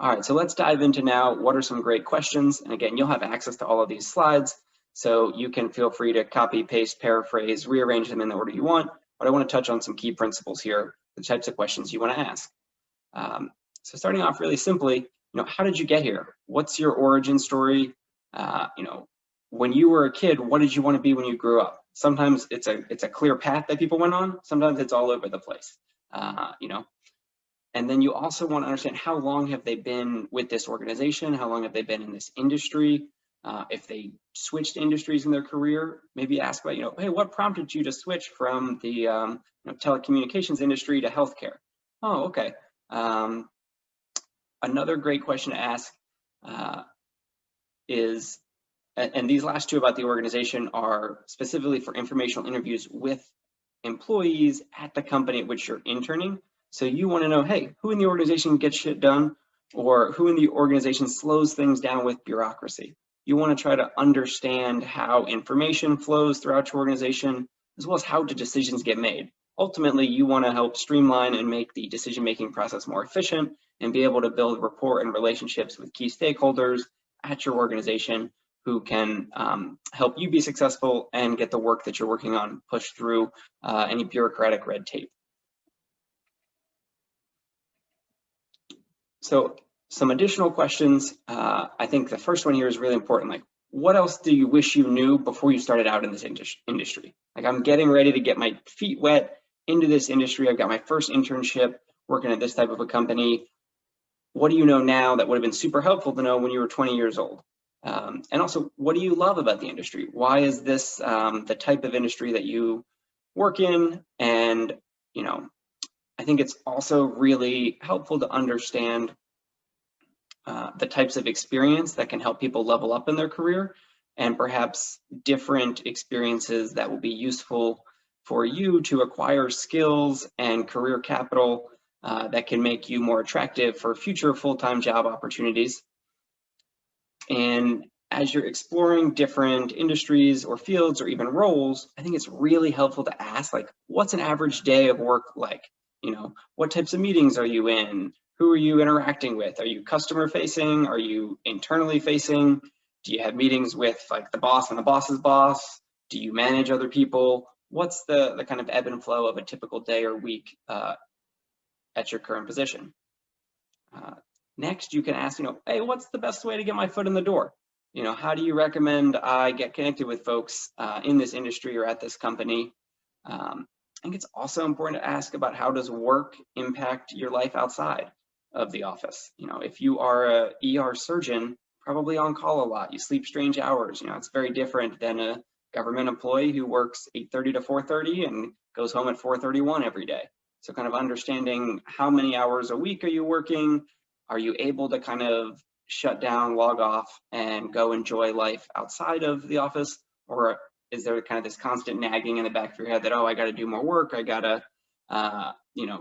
All right, so let's dive into now what are some great questions. And again, you'll have access to all of these slides, so you can feel free to copy, paste, paraphrase, rearrange them in the order you want. But I want to touch on some key principles here, the types of questions you want to ask. So starting off really simply, how did you get here? What's your origin story? When you were a kid, what did you want to be when you grew up? Sometimes it's a clear path that people went on. Sometimes it's all over the place. And then you also want to understand how long have they been with this organization? How long have they been in this industry? If they switched industries in their career, maybe ask about, hey, what prompted you to switch from the telecommunications industry to healthcare? Oh, okay. Another great question to ask is, and these last two about the organization are specifically for informational interviews with employees at the company at which you're interning. So you want to know, hey, who in the organization gets shit done, or who in the organization slows things down with bureaucracy? You want to try to understand how information flows throughout your organization, as well as how do decisions get made. Ultimately, you want to help streamline and make the decision-making process more efficient and be able to build rapport and relationships with key stakeholders at your organization who can help you be successful and get the work that you're working on pushed through any bureaucratic red tape. So some additional questions. I think the first one here is really important. Like, what else do you wish you knew before you started out in this industry? Like, I'm getting ready to get my feet wet into this industry. I've got my first internship working at this type of a company. What do you know now that would have been super helpful to know when you were 20 years old? And also, what do you love about the industry? Why is this the type of industry that you work in? And, I think it's also really helpful to understand the types of experience that can help people level up in their career, and perhaps different experiences that will be useful for you to acquire skills and career capital that can make you more attractive for future full-time job opportunities. And as you're exploring different industries or fields or even roles, I think it's really helpful to ask, like, what's an average day of work like? What types of meetings are you in? Who are you interacting with? Are you customer facing? Are you internally facing? Do you have meetings with like the boss and the boss's boss? Do you manage other people? What's the kind of ebb and flow of a typical day or week at your current position? Next, you can ask, hey, what's the best way to get my foot in the door? How do you recommend I get connected with folks in this industry or at this company? I think it's also important to ask about how does work impact your life outside of the office? If you are a ER surgeon, probably on call a lot, you sleep strange hours, it's very different than a government employee who works 8:30 to 4:30 and goes home at 4:31 every day. So kind of understanding how many hours a week are you working? Are you able to kind of shut down, log off, and go enjoy life outside of the office? Or is there kind of this constant nagging in the back of your head that, oh, I got to do more work, I got to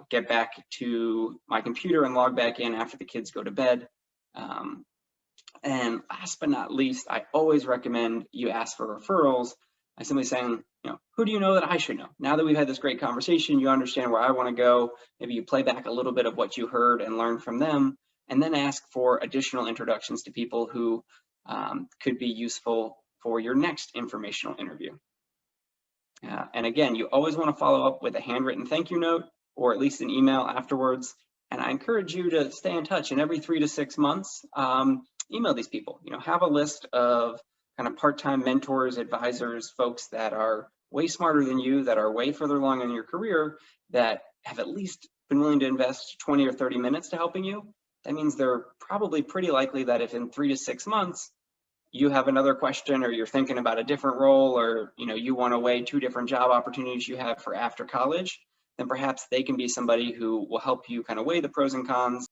get back to my computer and log back in after the kids go to bed? And last but not least, I always recommend you ask for referrals by simply saying, who do you know that I should know? Now that we've had this great conversation, you understand where I want to go. Maybe you play back a little bit of what you heard and learn from them, and then ask for additional introductions to people who could be useful for your next informational interview. And again, you always want to follow up with a handwritten thank you note, or at least an email afterwards. And I encourage you to stay in touch, and every 3 to 6 months, email these people. Have a list of kind of part-time mentors, advisors, folks that are way smarter than you, that are way further along in your career, that have at least been willing to invest 20 or 30 minutes to helping you. That means they're probably pretty likely that if in 3 to 6 months you have another question, or you're thinking about a different role, or you want to weigh 2 different job opportunities you have for after college, then perhaps they can be somebody who will help you kind of weigh the pros and cons